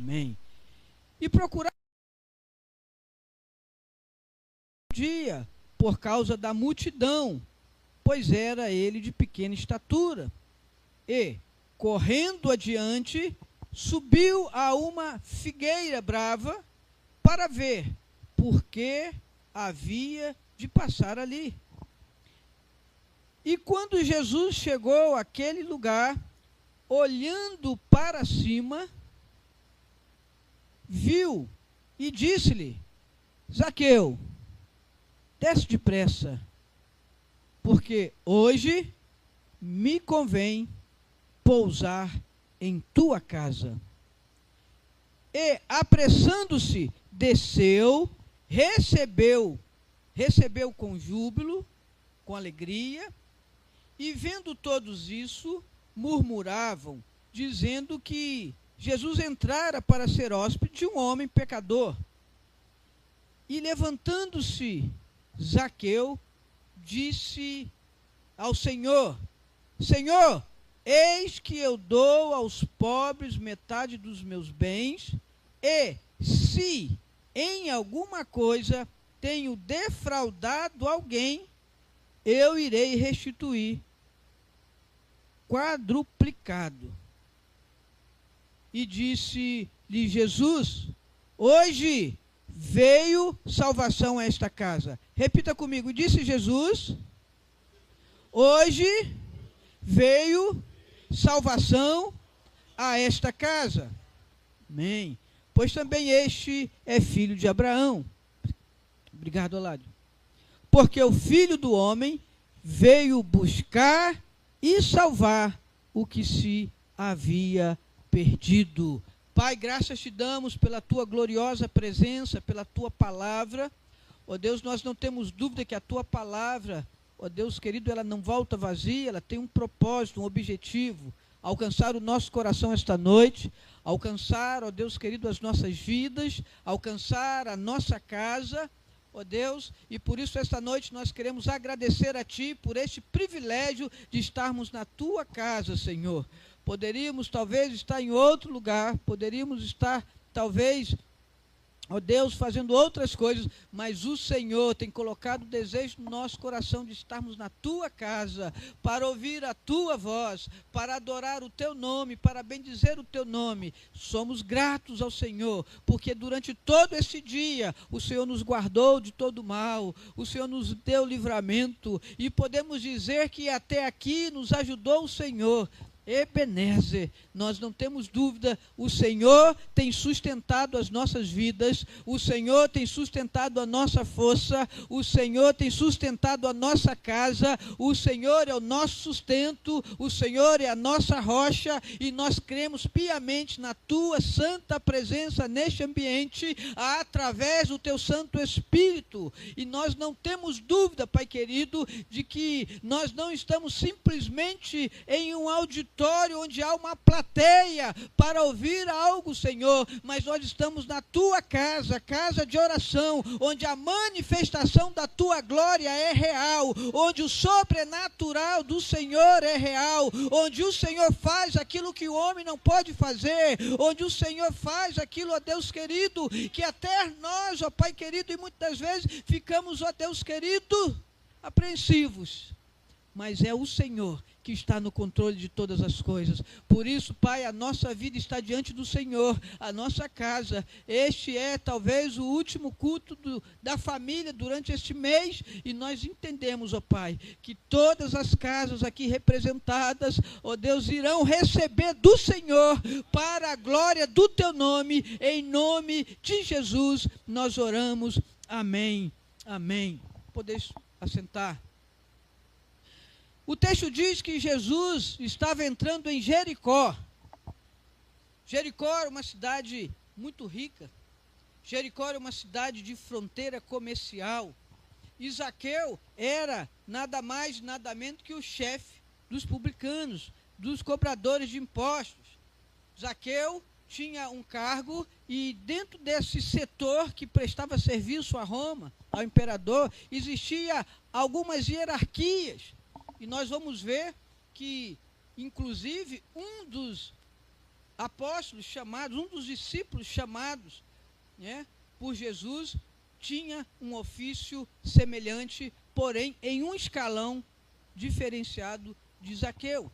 Amém. E procurar dia por causa da multidão, pois era ele de pequena estatura. E, correndo adiante, subiu a uma figueira brava para ver, porque havia de passar ali. E quando Jesus chegou àquele lugar, olhando para cima, viu e disse-lhe: Zaqueu, desce depressa, porque hoje me convém pousar em tua casa. E, apressando-se, desceu, recebeu com júbilo, com alegria, e vendo todos isso, murmuravam, dizendo que Jesus entrara para ser hóspede de um homem pecador. E levantando-se, Zaqueu disse ao Senhor: Senhor, eis que eu dou aos pobres metade dos meus bens, e se em alguma coisa tenho defraudado alguém, eu irei restituir quadruplicado. E disse-lhe Jesus: hoje veio salvação a esta casa. Repita comigo. Disse Jesus: hoje veio salvação a esta casa. Amém. Pois também este é filho de Abraão. Obrigado, Aládio. Porque o Filho do Homem veio buscar e salvar o que se havia perdido. Pai, graças te damos pela tua gloriosa presença, pela tua palavra. Ó Deus, nós não temos dúvida que a tua palavra, ó Deus querido, ela não volta vazia, ela tem um propósito, um objetivo: alcançar o nosso coração esta noite, alcançar, ó Deus querido, as nossas vidas, alcançar a nossa casa, ó Deus, e por isso esta noite nós queremos agradecer a Ti por este privilégio de estarmos na Tua casa, Senhor. Poderíamos talvez estar em outro lugar, poderíamos estar talvez, ó Deus, fazendo outras coisas, mas o Senhor tem colocado o desejo no nosso coração de estarmos na Tua casa, para ouvir a Tua voz, para adorar o Teu nome, para bendizer o Teu nome. Somos gratos ao Senhor, porque durante todo esse dia, o Senhor nos guardou de todo mal, o Senhor nos deu livramento, e podemos dizer que até aqui nos ajudou o Senhor. Ebenezer, nós não temos dúvida, o Senhor tem sustentado as nossas vidas, o Senhor tem sustentado a nossa força, o Senhor tem sustentado a nossa casa, o Senhor é o nosso sustento, o Senhor é a nossa rocha, e nós cremos piamente na Tua santa presença neste ambiente, através do Teu Santo Espírito, e nós não temos dúvida, Pai querido, de que nós não estamos simplesmente em um auditório onde há uma plateia para ouvir algo, Senhor, mas nós estamos na Tua casa, casa de oração, onde a manifestação da Tua glória é real, onde o sobrenatural do Senhor é real, onde o Senhor faz aquilo que o homem não pode fazer, onde o Senhor faz aquilo, ó Deus querido, que até nós, ó Pai querido, e muitas vezes ficamos, ó Deus querido, apreensivos, mas é o Senhor que está no controle de todas as coisas. Por isso, Pai, a nossa vida está diante do Senhor, a nossa casa. Este é talvez o último culto da família durante este mês, e nós entendemos, ó Pai, que todas as casas aqui representadas, ó Deus, irão receber do Senhor para a glória do Teu nome. Em nome de Jesus nós oramos. Amém. Amém. Podeis assentar. O texto diz que Jesus estava entrando em Jericó. Jericó era uma cidade muito rica. Jericó era uma cidade de fronteira comercial. E Zaqueu era nada mais, nada menos que o chefe dos publicanos, dos cobradores de impostos. Zaqueu tinha um cargo, e dentro desse setor que prestava serviço a Roma, ao imperador, existia algumas hierarquias. E nós vamos ver que, inclusive, um dos apóstolos chamados, um dos discípulos chamados, né, por Jesus, tinha um ofício semelhante, porém em um escalão diferenciado de Zaqueu.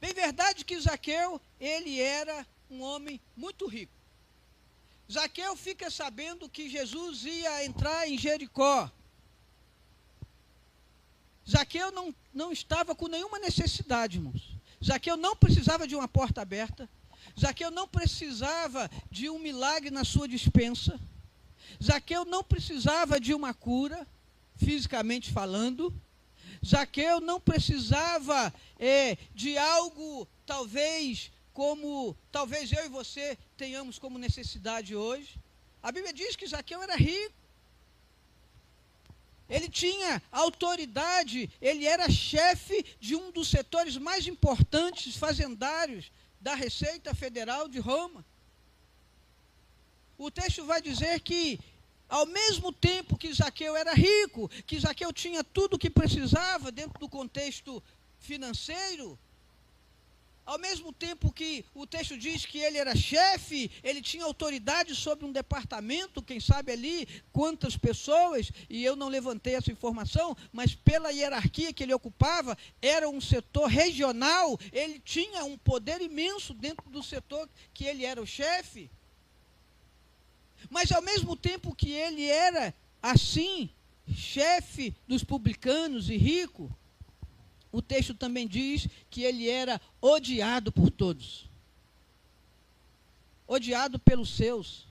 Bem verdade que Zaqueu, ele era um homem muito rico. Zaqueu fica sabendo que Jesus ia entrar em Jericó. Zaqueu não estava com nenhuma necessidade, irmãos. Zaqueu não precisava de uma porta aberta. Zaqueu não precisava de um milagre na sua despensa. Zaqueu não precisava de uma cura, fisicamente falando. Zaqueu não precisava de algo, talvez eu e você tenhamos como necessidade hoje. A Bíblia diz que Zaqueu era rico. Ele tinha autoridade, ele era chefe de um dos setores mais importantes fazendários da Receita Federal de Roma. O texto vai dizer que, ao mesmo tempo que Zaqueu era rico, que Zaqueu tinha tudo o que precisava dentro do contexto financeiro, ao mesmo tempo que o texto diz que ele era chefe, ele tinha autoridade sobre um departamento, quem sabe ali quantas pessoas, e eu não levantei essa informação, mas pela hierarquia que ele ocupava, era um setor regional, ele tinha um poder imenso dentro do setor que ele era o chefe. Mas ao mesmo tempo que ele era assim, chefe dos publicanos e rico, o texto também diz que ele era odiado por todos. Odiado pelos seus.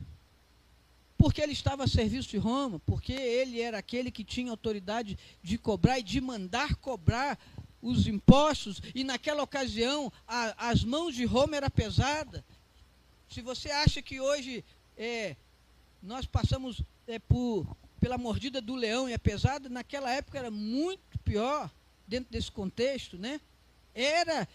Porque ele estava a serviço de Roma, porque ele era aquele que tinha autoridade de cobrar e de mandar cobrar os impostos, e naquela ocasião as mãos de Roma eram pesadas. Se você acha que hoje nós passamos pela mordida do leão e é pesada, naquela época era muito pior. Dentro desse contexto, né? Era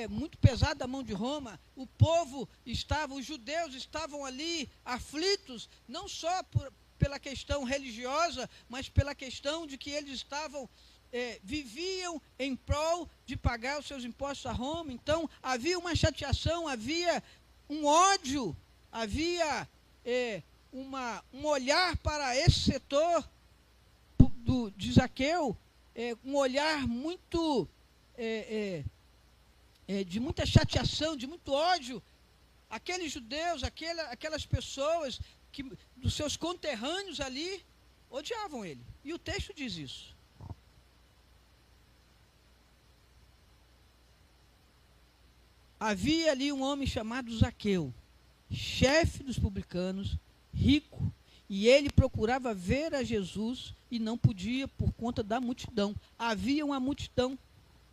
muito pesada a mão de Roma. O povo os judeus estavam ali aflitos, não só pela questão religiosa, mas pela questão de que eles viviam em prol de pagar os seus impostos a Roma. Então, havia uma chateação, havia um ódio, havia um olhar para esse setor de Zaqueu, um olhar muito de muita chateação, de muito ódio. Aqueles judeus, aquelas pessoas dos seus conterrâneos ali, odiavam ele. E o texto diz isso. Havia ali um homem chamado Zaqueu, chefe dos publicanos, rico, e ele procurava ver a Jesus e não podia por conta da multidão. Havia uma multidão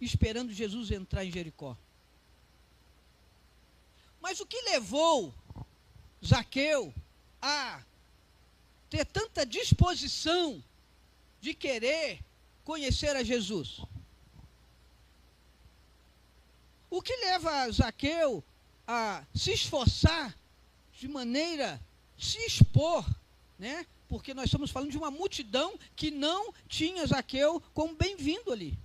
esperando Jesus entrar em Jericó. Mas o que levou Zaqueu a ter tanta disposição de querer conhecer a Jesus? O que leva Zaqueu a se esforçar de maneira a se expor, né? Porque nós estamos falando de uma multidão que não tinha Zaqueu como bem-vindo ali.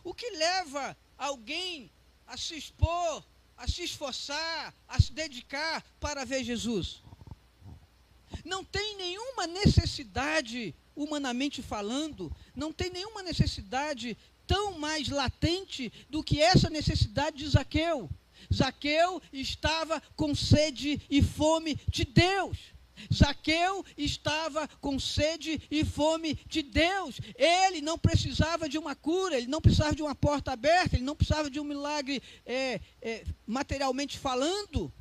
O que leva alguém a se expor, a se esforçar, a se dedicar para ver Jesus? Não tem nenhuma necessidade, humanamente falando, não tem nenhuma necessidade tão mais latente do que essa necessidade de Zaqueu. Zaqueu estava com sede e fome de Deus. Zaqueu estava com sede e fome de Deus. Ele não precisava de uma cura, ele não precisava de uma porta aberta, ele não precisava de um milagre materialmente falando.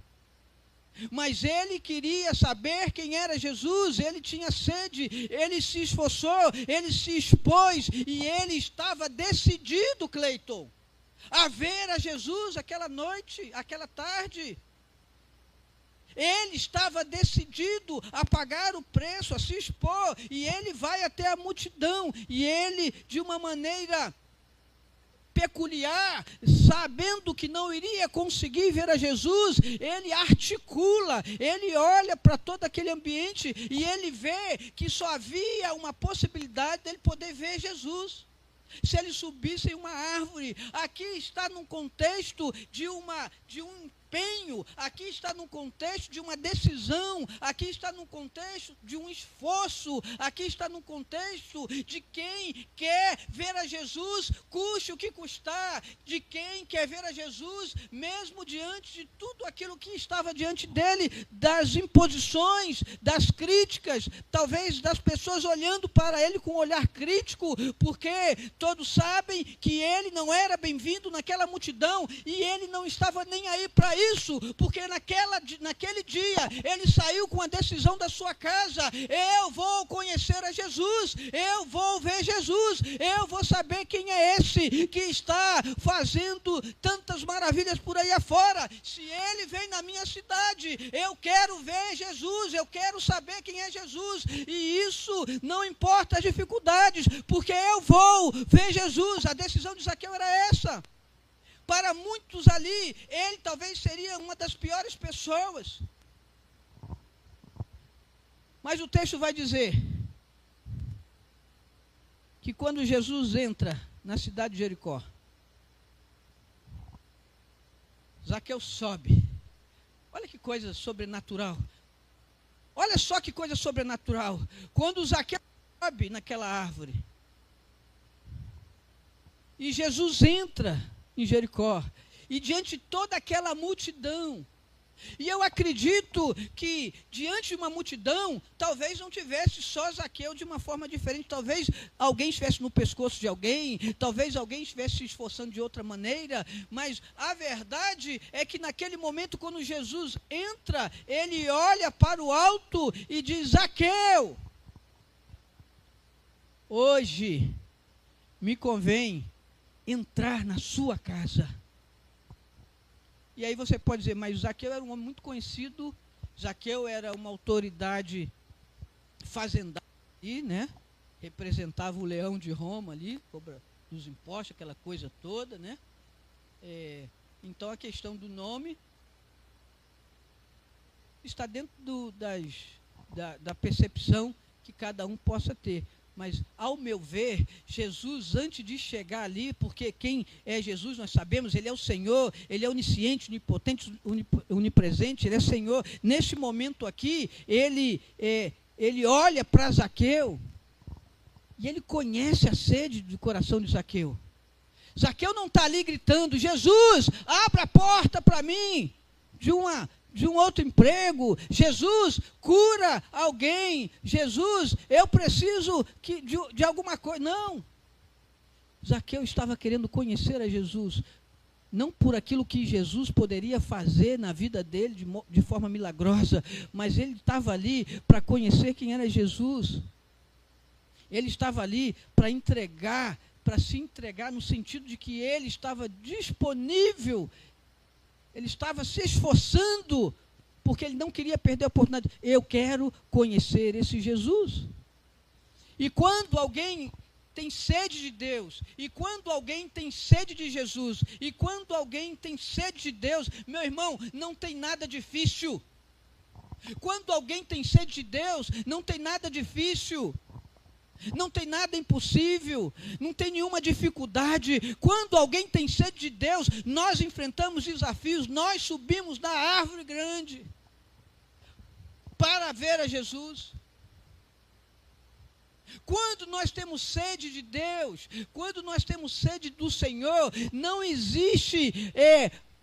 Mas ele queria saber quem era Jesus, ele tinha sede, ele se esforçou, ele se expôs e ele estava decidido, Cleiton, a ver a Jesus aquela noite, aquela tarde. Ele estava decidido a pagar o preço, a se expor, e ele vai até a multidão, e ele, de uma maneira peculiar, sabendo que não iria conseguir ver a Jesus, ele articula, ele olha para todo aquele ambiente, e ele vê que só havia uma possibilidade dele poder ver Jesus. se ele subisse em uma árvore. Aqui está num contexto de um empenho, aqui está num contexto de uma decisão, aqui está num contexto de um esforço, aqui está num contexto de quem quer ver a Jesus, custe o que custar, de quem quer ver a Jesus, mesmo diante de tudo aquilo que estava diante dele, das imposições, das críticas, talvez das pessoas olhando para ele com um olhar crítico, porque todos sabem que ele não era bem-vindo naquela multidão, e ele não estava nem aí para isso, porque naquele dia ele saiu com a decisão da sua casa: eu vou conhecer a Jesus, eu vou ver Jesus, eu vou saber quem é esse que está fazendo tantas maravilhas por aí afora. Se ele vem na minha cidade, eu quero ver Jesus, eu quero saber quem é Jesus, e isso não importa as dificuldades, porque eu vou ver Jesus. A decisão de Zaqueu era essa. Para muitos ali, ele talvez seria uma das piores pessoas. Mas o texto vai dizer que quando Jesus entra na cidade de Jericó, Zaqueu sobe. Olha que coisa sobrenatural. Olha só que coisa sobrenatural. Quando Zaqueu sobe naquela árvore, e Jesus entra em Jericó, e diante de toda aquela multidão, e eu acredito que diante de uma multidão, talvez não tivesse só Zaqueu de uma forma diferente, talvez alguém estivesse no pescoço de alguém, talvez alguém estivesse se esforçando de outra maneira, mas a verdade é que naquele momento, quando Jesus entra, ele olha para o alto e diz: Zaqueu, hoje me convém entrar na sua casa. E aí você pode dizer: mas Zaqueu era um homem muito conhecido, Zaqueu era uma autoridade fazendária ali, né? Representava o leão de Roma ali, cobra dos impostos, aquela coisa toda, né? Então a questão do nome está dentro da percepção que cada um possa ter. Mas, ao meu ver, Jesus, antes de chegar ali, porque quem é Jesus, nós sabemos, ele é o Senhor, ele é onisciente, onipotente, onipresente, ele é Senhor. Neste momento aqui, ele olha para Zaqueu, e ele conhece a sede do coração de Zaqueu. Zaqueu não está ali gritando: Jesus, abra a porta para mim de um outro emprego. Jesus, cura alguém. Jesus, eu preciso de alguma coisa. Não. Zaqueu estava querendo conhecer a Jesus, não por aquilo que Jesus poderia fazer na vida dele de forma milagrosa, mas ele estava ali para conhecer quem era Jesus. Ele estava ali para se entregar no sentido de que ele estava disponível. Ele estava se esforçando, porque ele não queria perder a oportunidade. Eu quero conhecer esse Jesus. E quando alguém tem sede de Deus, e quando alguém tem sede de Jesus, e quando alguém tem sede de Deus, meu irmão, não tem nada difícil. Quando alguém tem sede de Deus, não tem nada difícil. Não tem nada impossível, não tem nenhuma dificuldade. Quando alguém tem sede de Deus, nós enfrentamos desafios, nós subimos na árvore grande para ver a Jesus. Quando nós temos sede de Deus, quando nós temos sede do Senhor, não existe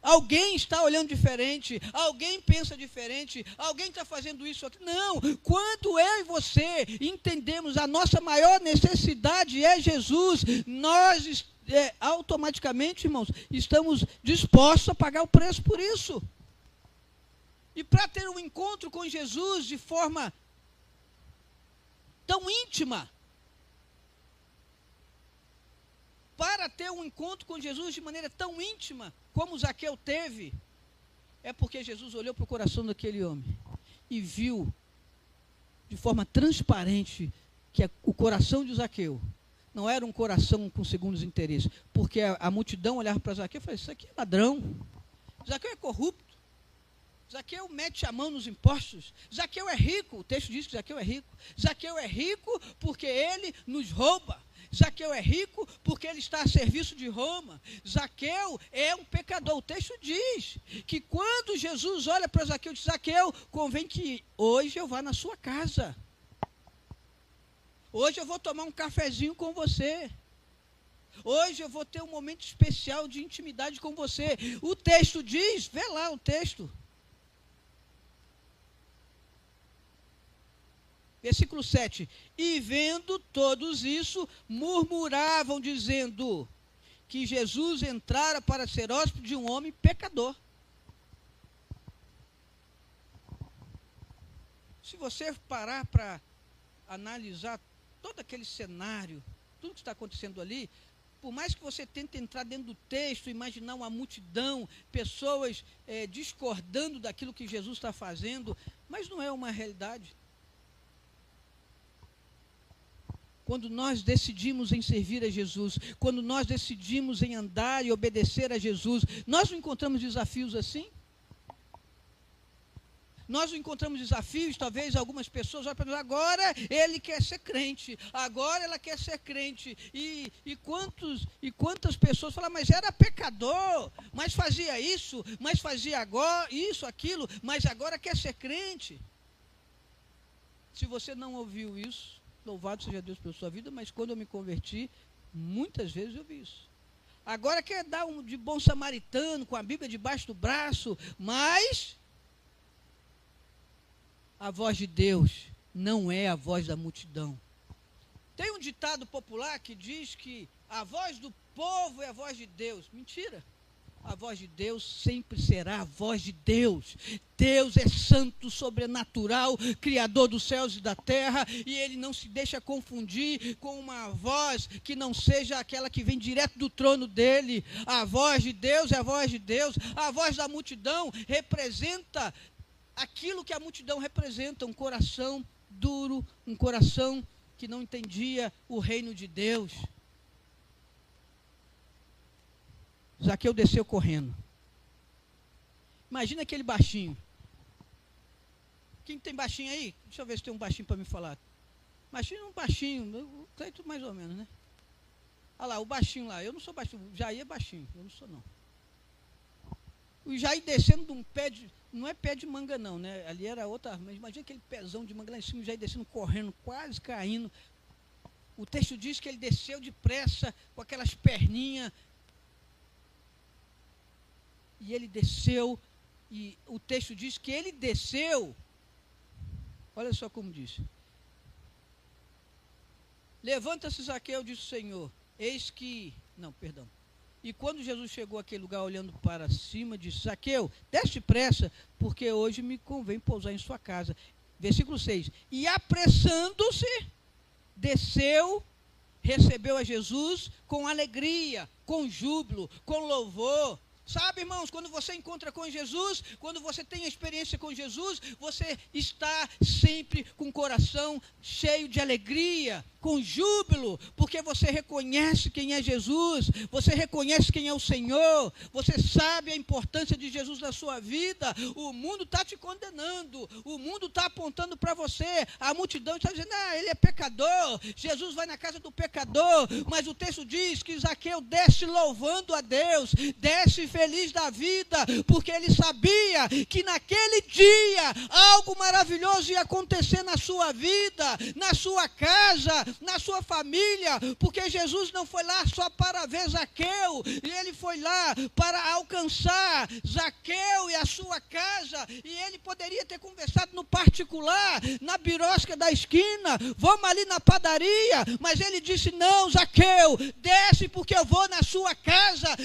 alguém está olhando diferente, alguém pensa diferente, alguém está fazendo isso aqui. Não, quando eu e você entendemos a nossa maior necessidade é Jesus, nós automaticamente, irmãos, estamos dispostos a pagar o preço por isso. E para ter um encontro com Jesus de forma tão íntima, para ter um encontro com Jesus de maneira tão íntima como Zaqueu teve, é porque Jesus olhou para o coração daquele homem e viu de forma transparente que o coração de Zaqueu não era um coração com segundos interesses, porque a multidão olhava para Zaqueu e falava: isso aqui é ladrão, Zaqueu é corrupto, Zaqueu mete a mão nos impostos, Zaqueu é rico. O texto diz que Zaqueu é rico porque ele nos rouba, Zaqueu é rico porque ele está a serviço de Roma. Zaqueu é um pecador. O texto diz que quando Jesus olha para Zaqueu, diz: Zaqueu, convém que hoje eu vá na sua casa. Hoje eu vou tomar um cafezinho com você. Hoje eu vou ter um momento especial de intimidade com você. O texto diz, vê lá o texto. Versículo 7. E vendo todos isso, murmuravam, dizendo que Jesus entrara para ser hóspede de um homem pecador. Se você parar para analisar todo aquele cenário, tudo que está acontecendo ali, por mais que você tente entrar dentro do texto, imaginar uma multidão, pessoas discordando daquilo que Jesus está fazendo, mas não é uma realidade. Quando nós decidimos em servir a Jesus, quando nós decidimos em andar e obedecer a Jesus, nós não encontramos desafios assim? Nós não encontramos desafios, talvez algumas pessoas olham para nós: agora ele quer ser crente, agora ela quer ser crente. E quantas pessoas falam: mas era pecador, mas fazia isso, mas fazia agora isso, aquilo, mas agora quer ser crente. Se você não ouviu isso, louvado seja Deus pela sua vida, mas quando eu me converti, muitas vezes eu vi isso. Agora quer dar um de bom samaritano, com a Bíblia debaixo do braço, mas a voz de Deus não é a voz da multidão. Tem um ditado popular que diz que a voz do povo é a voz de Deus. Mentira. A voz de Deus sempre será a voz de Deus. Deus é santo, sobrenatural, criador dos céus e da terra, e ele não se deixa confundir com uma voz que não seja aquela que vem direto do trono dele. A voz de Deus é a voz de Deus. A voz da multidão representa aquilo que a multidão representa: um coração duro, um coração que não entendia o reino de Deus. Zaqueu desceu correndo. Imagina aquele baixinho. Quem tem baixinho aí? Deixa eu ver se tem um baixinho para me falar. Imagina um baixinho, tudo mais ou menos, né? Olha lá, o baixinho lá. Eu não sou baixinho, o Jair é baixinho, eu não sou não. O Jair descendo de um pé de... Não é pé de manga não, né? Ali era outra, mas imagina aquele pezão de manga lá em cima, o Jair descendo, correndo, quase caindo. O texto diz que ele desceu depressa, com aquelas perninhas. E ele desceu, e o texto diz que ele desceu. Olha só como diz. Levanta-se, Zaqueu, disse o Senhor, eis que... Não, perdão. E quando Jesus chegou àquele lugar, olhando para cima, disse: Zaqueu, desce depressa, porque hoje me convém pousar em sua casa. Versículo 6. E apressando-se, desceu, recebeu a Jesus com alegria, com júbilo, com louvor. Sabe, irmãos, quando você encontra com Jesus, quando você tem a experiência com Jesus, você está sempre com o coração cheio de alegria, com júbilo, porque você reconhece quem é Jesus, você reconhece quem é o Senhor, você sabe a importância de Jesus na sua vida. O mundo está te condenando, o mundo está apontando para você, a multidão está dizendo: ele é pecador, Jesus vai na casa do pecador, mas o texto diz que Zaqueu desce louvando a Deus, desce feliz da vida, porque ele sabia que naquele dia algo maravilhoso ia acontecer na sua vida, na sua casa, na sua família, porque Jesus não foi lá só para ver Zaqueu, ele foi lá para alcançar Zaqueu e a sua casa, e ele poderia ter conversado no particular, na birosca da esquina, vamos ali na padaria, mas ele disse: não, Zaqueu, desce, porque eu vou na sua casa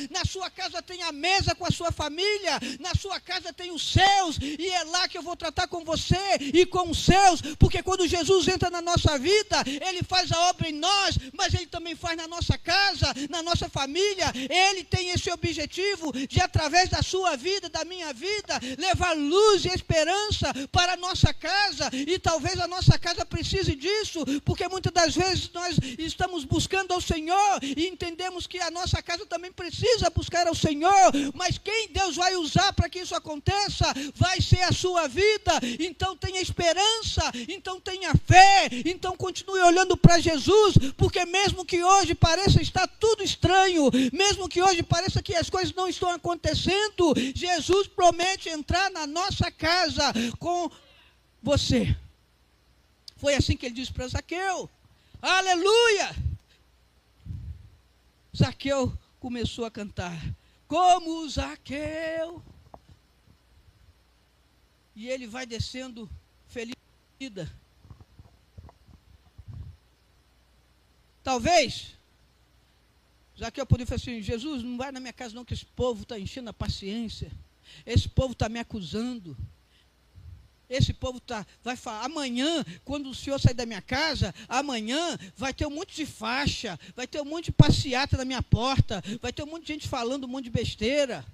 tem a mesa com a sua família, na sua casa tem os seus, e é lá que eu vou tratar com você e com os seus, porque quando Jesus entra na nossa vida, ele faz a obra em nós, mas ele também faz na nossa casa, na nossa família. Ele tem esse objetivo de, através da sua vida, da minha vida, levar luz e esperança para a nossa casa, e talvez a nossa casa precise disso, porque muitas das vezes nós estamos buscando ao Senhor, e entendemos que a nossa casa também precisa buscar ao Senhor, mas quem Deus vai usar para que isso aconteça, vai ser a sua vida. Então tenha esperança, então tenha fé, então continue olhando para Jesus, porque mesmo que hoje pareça estar tudo estranho, mesmo que hoje pareça que as coisas não estão acontecendo, Jesus promete entrar na nossa casa com você. Foi assim que ele disse para Zaqueu. Aleluia! Zaqueu começou a cantar, como Zaqueu. E ele vai descendo feliz da vida. Talvez, Zaqueu poderia falar assim, Jesus, não vai na minha casa não, que esse povo está enchendo a paciência. Esse povo está me acusando. Esse povo vai falar, amanhã, quando o senhor sair da minha casa, amanhã vai ter um monte de faixa, vai ter um monte de passeata na minha porta, vai ter um monte de gente falando um monte de besteira.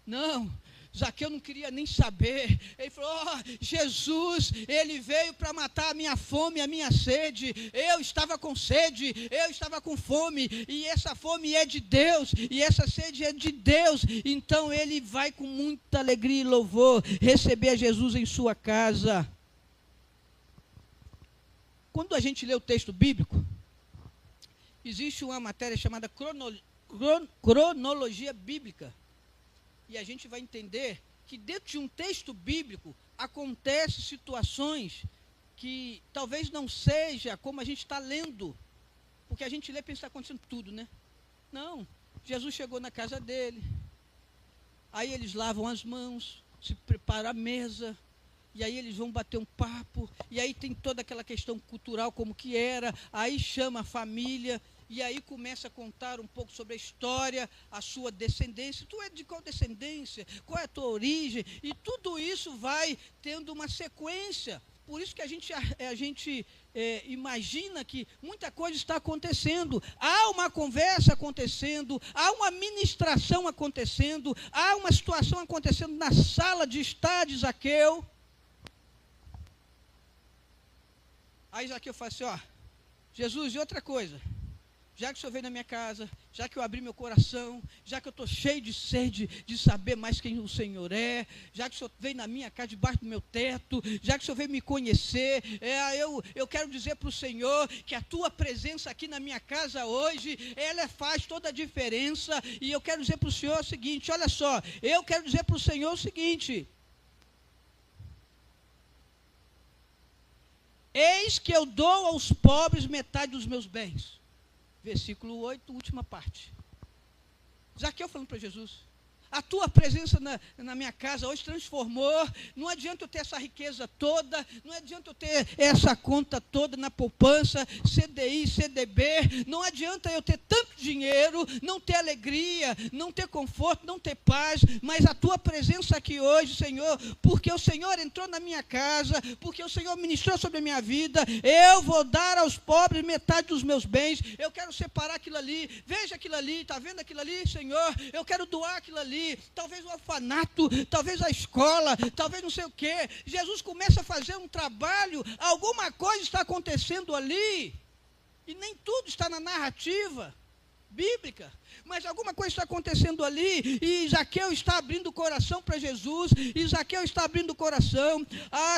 Não, Zaqueu não queria nem saber. Ele falou, Jesus, ele veio para matar a minha fome, a minha sede. Eu estava com sede, eu estava com fome, e essa fome é de Deus, e essa sede é de Deus. Então ele vai com muita alegria e louvor receber a Jesus em sua casa. Quando a gente lê o texto bíblico, existe uma matéria chamada cronologia bíblica. E a gente vai entender que dentro de um texto bíblico acontecem situações que talvez não seja como a gente está lendo. Porque a gente lê e pensa que está acontecendo tudo, né? Não, Jesus chegou na casa dele. Aí eles lavam as mãos, se preparam a mesa. E aí eles vão bater um papo. E aí tem toda aquela questão cultural como que era. Aí chama a família. E aí começa a contar um pouco sobre a história, a sua descendência. Tu é de qual descendência? Qual é a tua origem? E tudo isso vai tendo uma sequência. Por isso que a gente imagina que muita coisa está acontecendo. Há uma conversa acontecendo, há uma ministração acontecendo, há uma situação acontecendo na sala de estar de Zaqueu. Aí Zaqueu fala assim, Jesus, e outra coisa, já que o Senhor veio na minha casa, já que eu abri meu coração, já que eu estou cheio de sede de saber mais quem o Senhor é, já que o Senhor veio na minha casa, debaixo do meu teto, já que o Senhor veio me conhecer, eu quero dizer para o Senhor que a tua presença aqui na minha casa hoje, ela faz toda a diferença, e eu quero dizer para o Senhor o seguinte, olha só, eu quero dizer para o Senhor o seguinte, eis que eu dou aos pobres metade dos meus bens. Versículo 8, última parte. Zaqueu falando para Jesus, a tua presença na minha casa hoje transformou, não adianta eu ter essa riqueza toda, não adianta eu ter essa conta toda na poupança, CDI, CDB, não adianta eu ter tanto dinheiro, não ter alegria, não ter conforto, não ter paz, mas a tua presença aqui hoje, Senhor, porque o Senhor entrou na minha casa, porque o Senhor ministrou sobre a minha vida, eu vou dar aos pobres metade dos meus bens, eu quero separar aquilo ali, veja aquilo ali, está vendo aquilo ali, Senhor, eu quero doar aquilo ali, talvez o orfanato, talvez a escola, talvez não sei o quê. Jesus começa a fazer um trabalho, alguma coisa está acontecendo ali, e nem tudo está na narrativa bíblica, mas alguma coisa está acontecendo ali, e Zaqueu está abrindo o coração para Jesus, e Zaqueu está abrindo o coração,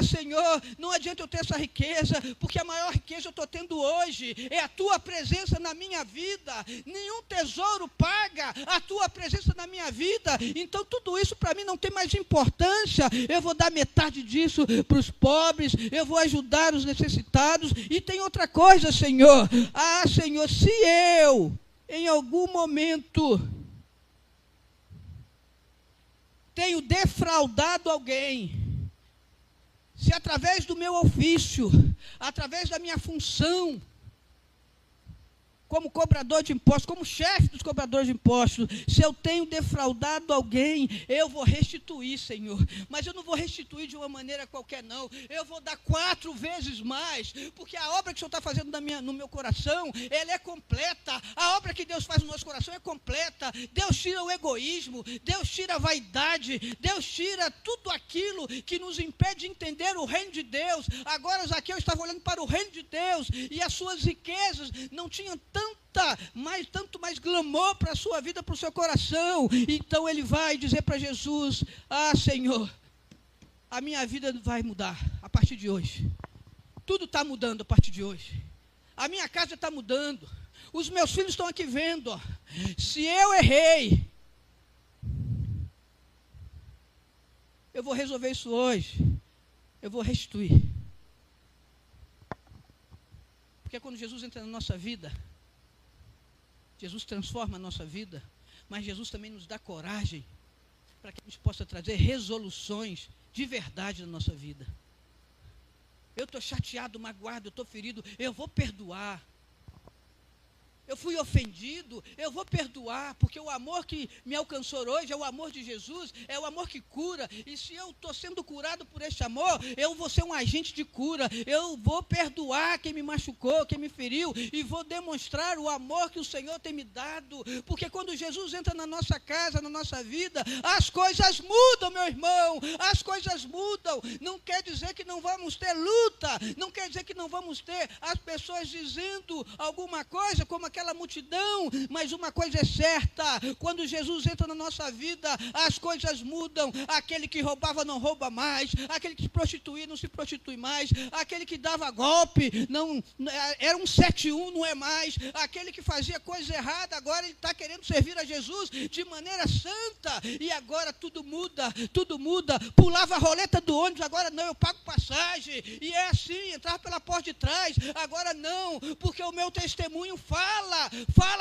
Senhor, não adianta eu ter essa riqueza, porque a maior riqueza eu estou tendo hoje, é a tua presença na minha vida, nenhum tesouro paga a tua presença na minha vida, então tudo isso para mim não tem mais importância, eu vou dar metade disso para os pobres, eu vou ajudar os necessitados, e tem outra coisa, Senhor, Senhor, se eu em algum momento tenho defraudado alguém, se através do meu ofício, através da minha função, como cobrador de impostos, como chefe dos cobradores de impostos, se eu tenho defraudado alguém, eu vou restituir, Senhor, mas eu não vou restituir de uma maneira qualquer não, eu vou dar 4 vezes mais, porque a obra que o Senhor está fazendo no meu coração, ela é completa, a obra que Deus faz no nosso coração é completa, Deus tira o egoísmo, Deus tira a vaidade, Deus tira tudo aquilo que nos impede de entender o reino de Deus. Agora Zaqueu estava olhando para o reino de Deus, e as suas riquezas não tinham tanto mais glamour para a sua vida, para o seu coração. Então ele vai dizer para Jesus, Senhor, a minha vida vai mudar a partir de hoje, tudo está mudando a partir de hoje, A minha casa está mudando. Os meus filhos estão aqui vendo. Ó. Se eu errei, eu vou resolver isso hoje. Eu vou restituir. Porque quando Jesus entra na nossa vida, Jesus transforma a nossa vida, mas Jesus também nos dá coragem para que a gente possa trazer resoluções de verdade na nossa vida. Eu estou chateado, magoado, eu estou ferido, eu vou perdoar. Eu fui ofendido, eu vou perdoar, porque o amor que me alcançou hoje é o amor de Jesus, é o amor que cura, e se eu estou sendo curado por este amor, eu vou ser um agente de cura, eu vou perdoar quem me machucou, quem me feriu, e vou demonstrar o amor que o Senhor tem me dado, porque quando Jesus entra na nossa casa, na nossa vida, as coisas mudam, meu irmão, as coisas mudam. Não quer dizer que não vamos ter luta, não quer dizer que não vamos ter as pessoas dizendo alguma coisa, como aquela multidão, mas uma coisa é certa, quando Jesus entra na nossa vida, as coisas mudam. Aquele que roubava não rouba mais, aquele que se prostituía não se prostitui mais, aquele que dava golpe, não era um 7-1, não é mais, aquele que fazia coisa errada, agora ele está querendo servir a Jesus de maneira santa, e agora tudo muda, pulava a roleta do ônibus, agora não, eu pago passagem, e é assim, entrava pela porta de trás, agora não, porque o meu testemunho fala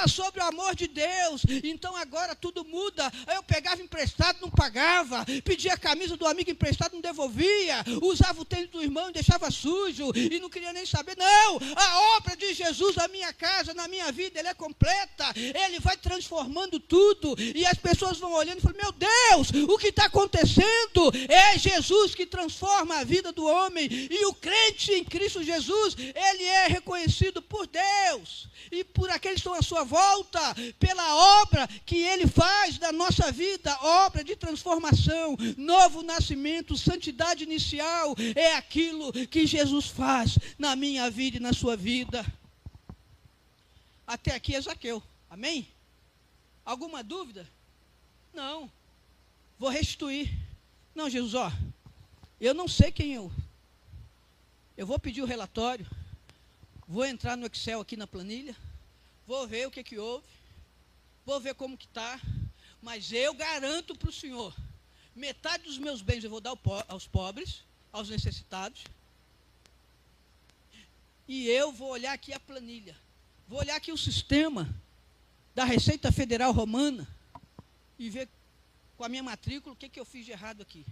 sobre o amor de Deus, então agora tudo muda. Eu pegava emprestado, não pagava, pedia a camisa do amigo emprestado, não devolvia, usava o tênis do irmão e deixava sujo, e não queria nem saber. Não, a obra de Jesus na minha casa, na minha vida, ele é completa, ele vai transformando tudo, e as pessoas vão olhando e falando, meu Deus, o que está acontecendo? É Jesus que transforma a vida do homem, e o crente em Cristo Jesus, ele é reconhecido por Deus, e por aqueles que estão à sua volta, pela obra que ele faz na nossa vida, obra de transformação, novo nascimento, santidade inicial, é aquilo que Jesus faz na minha vida e na sua vida. Até aqui é Zaqueu, amém? Alguma dúvida? Não, vou restituir. Não, Jesus, ó, eu não sei quem eu vou pedir o relatório, vou entrar no Excel aqui na planilha, vou ver o que houve, vou ver como que está, mas eu garanto para o Senhor, metade dos meus bens eu vou dar aos pobres, aos necessitados, e eu vou olhar aqui a planilha, vou olhar aqui o sistema da Receita Federal Romana, e ver com a minha matrícula o que eu fiz de errado aqui.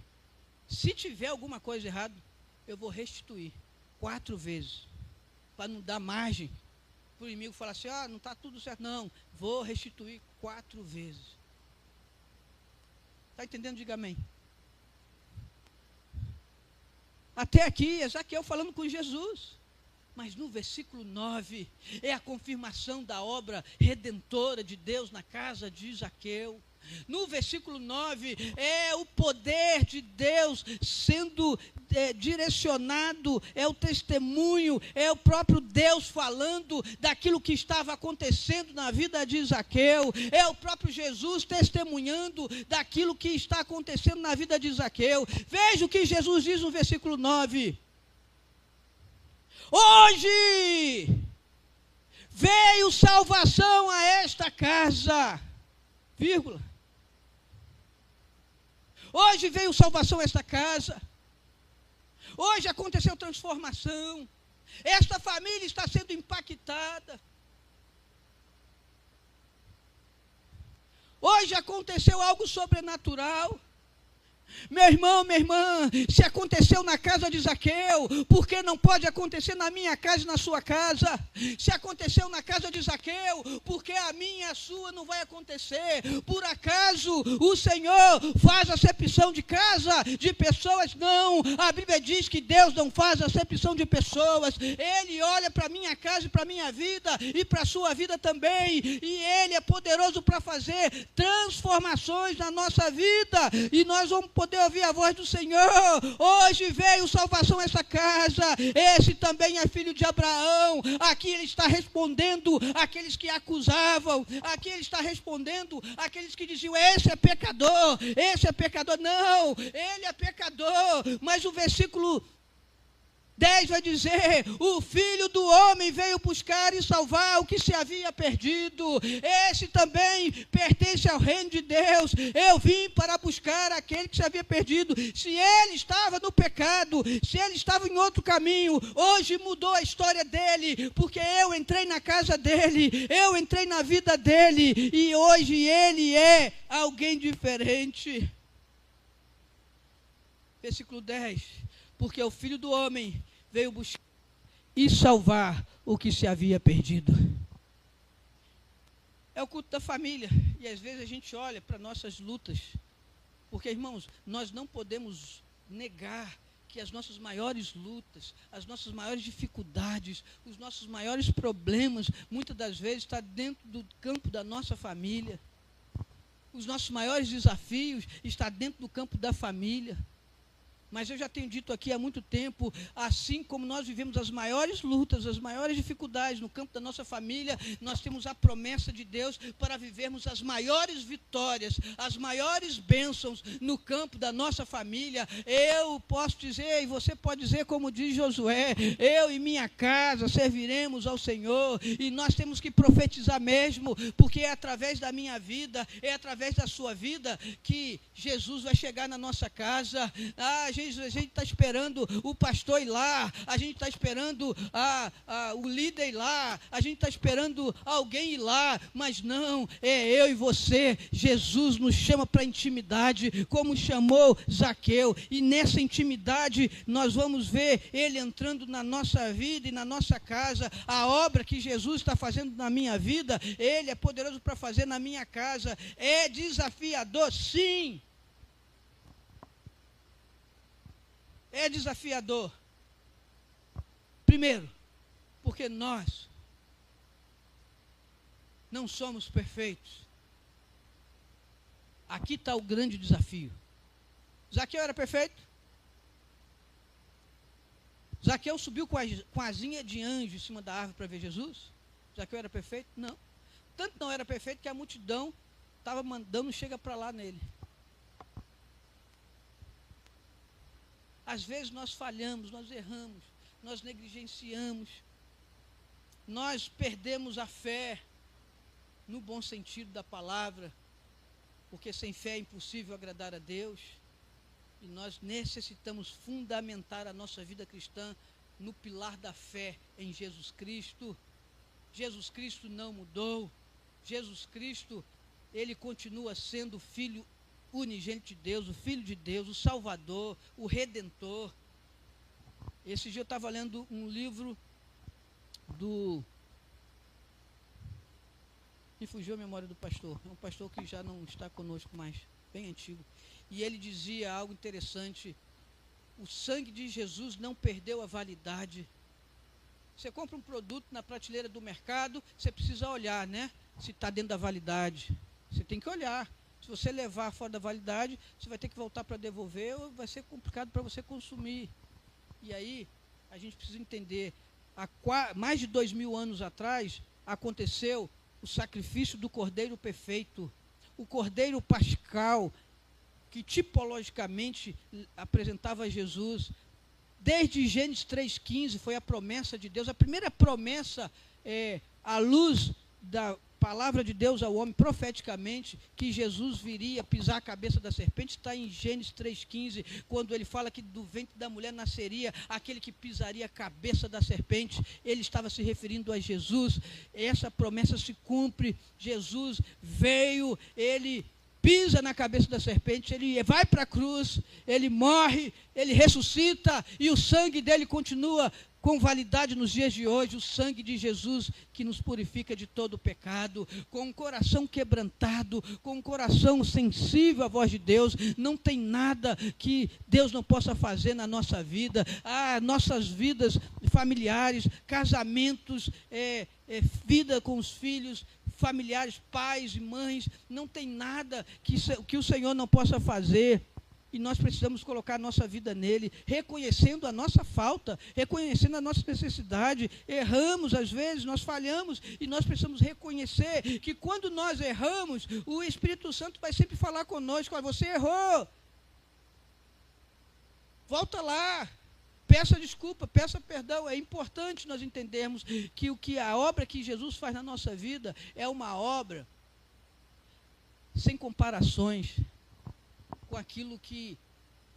Se tiver alguma coisa errada, eu vou restituir 4 vezes, para não dar margem para o inimigo falar assim, não está tudo certo. Não, vou restituir 4 vezes. Está entendendo? Diga amém. Até aqui, Zaqueu falando com Jesus. Mas no versículo 9, é a confirmação da obra redentora de Deus na casa de Zaqueu. No versículo 9, é o poder de Deus sendo direcionado, é o testemunho, é o próprio Deus falando daquilo que estava acontecendo na vida de Zaqueu, é o próprio Jesus testemunhando daquilo que está acontecendo na vida de Zaqueu. Veja o que Jesus diz no versículo 9. Hoje veio salvação a esta casa, vírgula. Hoje veio salvação a esta casa. Hoje aconteceu transformação. Esta família está sendo impactada. Hoje aconteceu algo sobrenatural. Meu irmão, minha irmã, se aconteceu na casa de Zaqueu, por que não pode acontecer na minha casa e na sua casa? Se aconteceu na casa de Zaqueu, por que a minha e a sua não vai acontecer? Por acaso o Senhor faz acepção de casa, de pessoas? Não, a Bíblia diz que Deus não faz acepção de pessoas. Ele olha para a minha casa e para a minha vida e para a sua vida também, e Ele é poderoso para fazer transformações na nossa vida, e nós vamos poder ouvir a voz do Senhor. Hoje veio salvação a essa casa. Esse também é filho de Abraão. Aqui ele está respondendo aqueles que acusavam. Aqui ele está respondendo aqueles que diziam, esse é pecador, esse é pecador. Não, ele é pecador. Mas o versículo 10 vai dizer: o Filho do Homem veio buscar e salvar o que se havia perdido. Esse também pertence ao reino de Deus. Eu vim para buscar aquele que se havia perdido. Se ele estava no pecado, se ele estava em outro caminho, hoje mudou a história dele, porque eu entrei na casa dele, eu entrei na vida dele, e hoje ele é alguém diferente. Versículo 10: porque o Filho do Homem veio buscar e salvar o que se havia perdido. É o culto da família, e às vezes a gente olha para nossas lutas, porque, irmãos, nós não podemos negar que as nossas maiores lutas, as nossas maiores dificuldades, os nossos maiores problemas, muitas das vezes está dentro do campo da nossa família. Os nossos maiores desafios estão dentro do campo da família. Mas eu já tenho dito aqui há muito tempo, assim como nós vivemos as maiores lutas, as maiores dificuldades no campo da nossa família, nós temos a promessa de Deus para vivermos as maiores vitórias, as maiores bênçãos no campo da nossa família. Eu posso dizer, e você pode dizer como diz Josué: eu e minha casa serviremos ao Senhor. E nós temos que profetizar mesmo, porque é através da minha vida, é através da sua vida que Jesus vai chegar na nossa casa. A gente está esperando o pastor ir lá, a gente está esperando o líder ir lá, a gente está esperando alguém ir lá, mas não, é eu e você. Jesus nos chama para intimidade, como chamou Zaqueu, e nessa intimidade nós vamos ver ele entrando na nossa vida e na nossa casa. A obra que Jesus está fazendo na minha vida, ele é poderoso para fazer na minha casa. É desafiador, sim. É desafiador. Primeiro, porque nós não somos perfeitos. Aqui está o grande desafio. Zaqueu era perfeito? Zaqueu subiu com a asinha de anjo em cima da árvore para ver Jesus? Zaqueu era perfeito? Não. Tanto não era perfeito que a multidão estava mandando chega para lá nele. Às vezes nós falhamos, nós erramos, nós negligenciamos, nós perdemos a fé, no bom sentido da palavra, porque sem fé é impossível agradar a Deus, e nós necessitamos fundamentar a nossa vida cristã no pilar da fé em Jesus Cristo. Jesus Cristo não mudou, Jesus Cristo, ele continua sendo o Filho unigênito de Deus, o Filho de Deus, o Salvador, o Redentor. Esse dia eu estava lendo um livro me fugiu a memória do pastor, é um pastor que já não está conosco mais, bem antigo, e ele dizia algo interessante: o sangue de Jesus não perdeu a validade. Você compra um produto na prateleira do mercado, você precisa olhar, né, se está dentro da validade, você tem que olhar. Se você levar fora da validade, você vai ter que voltar para devolver, ou vai ser complicado para você consumir. E aí, a gente precisa entender, há mais de 2000 anos atrás, aconteceu o sacrifício do Cordeiro Perfeito, o Cordeiro Pascal, que tipologicamente apresentava Jesus. Desde Gênesis 3,15 foi a promessa de Deus, a primeira promessa à luz da palavra de Deus ao homem profeticamente, que Jesus viria pisar a cabeça da serpente, está em Gênesis 3,15, quando ele fala que do ventre da mulher nasceria aquele que pisaria a cabeça da serpente. Ele estava se referindo a Jesus. Essa promessa se cumpre. Jesus veio, ele pisa na cabeça da serpente, ele vai para a cruz, ele morre, ele ressuscita, e o sangue dele continua com validade nos dias de hoje. O sangue de Jesus que nos purifica de todo o pecado. Com um coração quebrantado, com um coração sensível à voz de Deus, não tem nada que Deus não possa fazer na nossa vida. Nossas vidas familiares, casamentos, vida com os filhos, familiares, pais e mães, não tem nada que o Senhor não possa fazer. E nós precisamos colocar a nossa vida nele, reconhecendo a nossa falta, reconhecendo a nossa necessidade. Erramos às vezes, nós falhamos, e nós precisamos reconhecer que quando nós erramos, o Espírito Santo vai sempre falar conosco: você errou, volta lá, peça desculpa, peça perdão. É importante nós entendermos que a obra que Jesus faz na nossa vida é uma obra sem comparações com aquilo que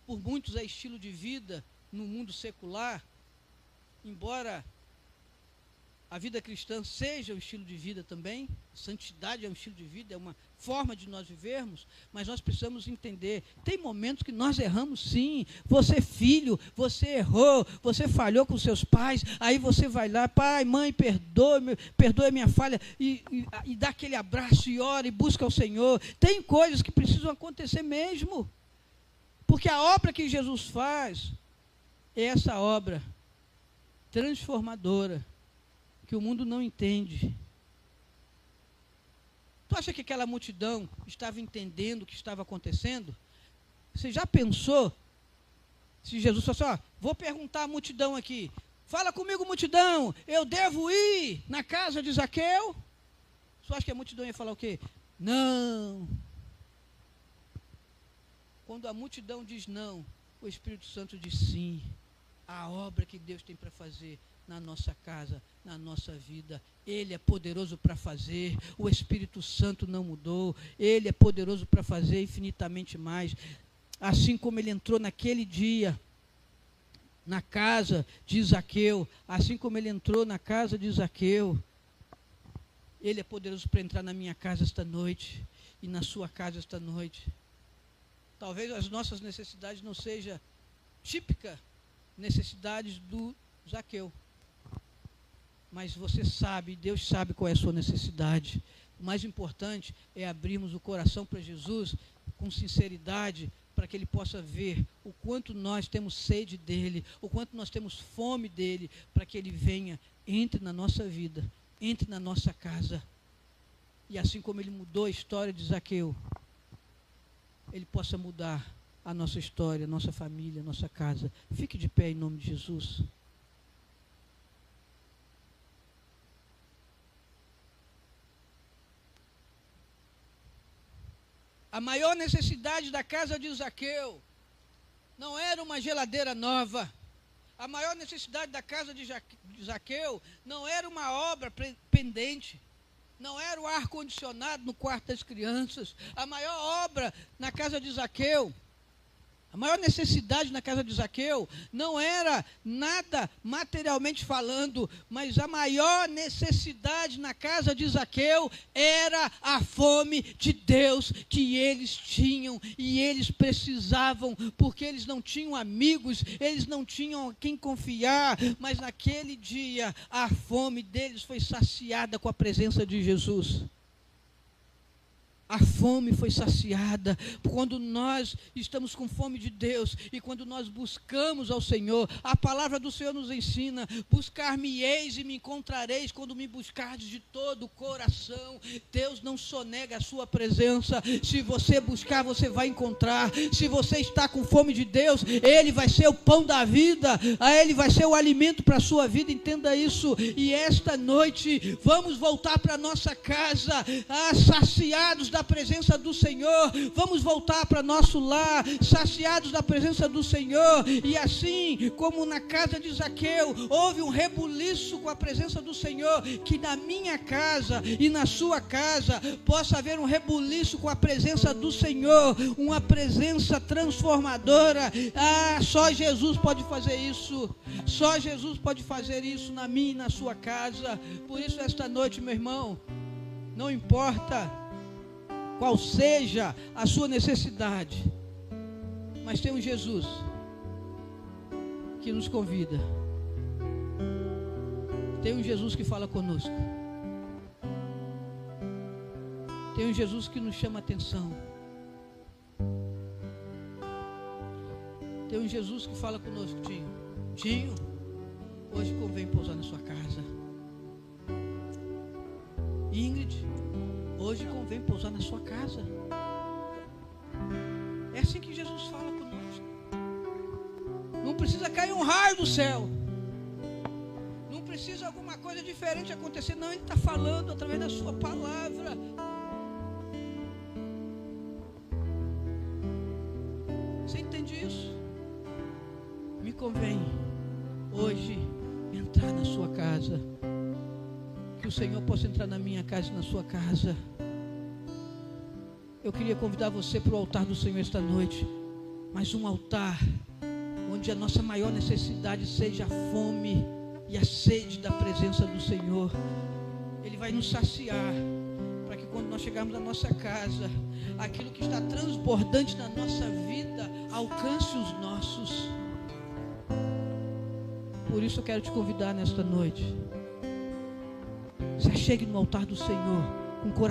por muitos é estilo de vida no mundo secular, embora a vida cristã seja um estilo de vida também, santidade é um estilo de vida, é uma forma de nós vivermos, mas nós precisamos entender, tem momentos que nós erramos sim, você filho, você errou, você falhou com seus pais, aí você vai lá, pai, mãe, perdoe minha falha, e dá aquele abraço e ora e busca o Senhor. Tem coisas que precisam acontecer mesmo, porque a obra que Jesus faz é essa obra transformadora, que o mundo não entende. Tu acha que aquela multidão estava entendendo o que estava acontecendo? Você já pensou se Jesus fosse, vou perguntar à multidão aqui, fala comigo, multidão, eu devo ir na casa de Zaqueu? Você acha que a multidão ia falar o quê? Não. Quando a multidão diz não, o Espírito Santo diz sim. A obra que Deus tem para fazer na nossa casa, na nossa vida, Ele é poderoso para fazer. O Espírito Santo não mudou, Ele é poderoso para fazer infinitamente mais. Assim como Ele entrou naquele dia na casa de Zaqueu, assim como Ele entrou na casa de Zaqueu, Ele é poderoso para entrar na minha casa esta noite e na sua casa esta noite. Talvez as nossas necessidades não sejam típicas necessidades do Zaqueu, mas você sabe, Deus sabe qual é a sua necessidade. O mais importante é abrirmos o coração para Jesus com sinceridade, para que Ele possa ver o quanto nós temos sede dEle, o quanto nós temos fome dEle, para que Ele venha, entre na nossa vida, entre na nossa casa, e assim como Ele mudou a história de Zaqueu, Ele possa mudar a nossa história, a nossa família, a nossa casa. Fique de pé em nome de Jesus. A maior necessidade da casa de Zaqueu não era uma geladeira nova. A maior necessidade da casa de Zaqueu não era uma obra pendente. Não era o ar-condicionado no quarto das crianças. A maior obra na casa de Zaqueu, a maior necessidade na casa de Zaqueu não era nada materialmente falando, mas a maior necessidade na casa de Zaqueu era a fome de Deus que eles tinham e eles precisavam, porque eles não tinham amigos, eles não tinham a quem confiar, mas naquele dia a fome deles foi saciada com a presença de Jesus. A fome foi saciada. Quando nós estamos com fome de Deus e quando nós buscamos ao Senhor, a palavra do Senhor nos ensina: buscar-me-eis e me encontrareis quando me buscardes de todo o coração. Deus não sonega a sua presença. Se você buscar, você vai encontrar. Se você está com fome de Deus, Ele vai ser o pão da vida, Ele vai ser o alimento para a sua vida. Entenda isso. E esta noite vamos voltar para a nossa casa, saciados da presença do Senhor. Vamos voltar para nosso lar, saciados da presença do Senhor. E assim como na casa de Zaqueu houve um rebuliço com a presença do Senhor, que na minha casa e na sua casa possa haver um rebuliço com a presença do Senhor, uma presença transformadora. Só Jesus pode fazer isso. Só Jesus pode fazer isso na minha e na sua casa. Por isso esta noite, meu irmão, não importa qual seja a sua necessidade, mas tem um Jesus que nos convida, tem um Jesus que fala conosco, tem um Jesus que nos chama a atenção, tem um Jesus que fala conosco: Tinho, hoje convém pousar na sua casa. Ingrid, hoje convém pousar na sua casa. É assim que Jesus fala conosco. Não precisa cair um raio do céu, não precisa alguma coisa diferente acontecer. Não, Ele está falando através da sua palavra. Você entende isso? Me convém hoje entrar na sua casa. Que o Senhor possa entrar na minha casa e na sua casa. Eu queria convidar você para o altar do Senhor esta noite. Mas um altar onde a nossa maior necessidade seja a fome e a sede da presença do Senhor. Ele vai nos saciar, para que quando nós chegarmos na nossa casa, aquilo que está transbordante na nossa vida alcance os nossos. Por isso eu quero te convidar nesta noite. Se achegue no altar do Senhor com coração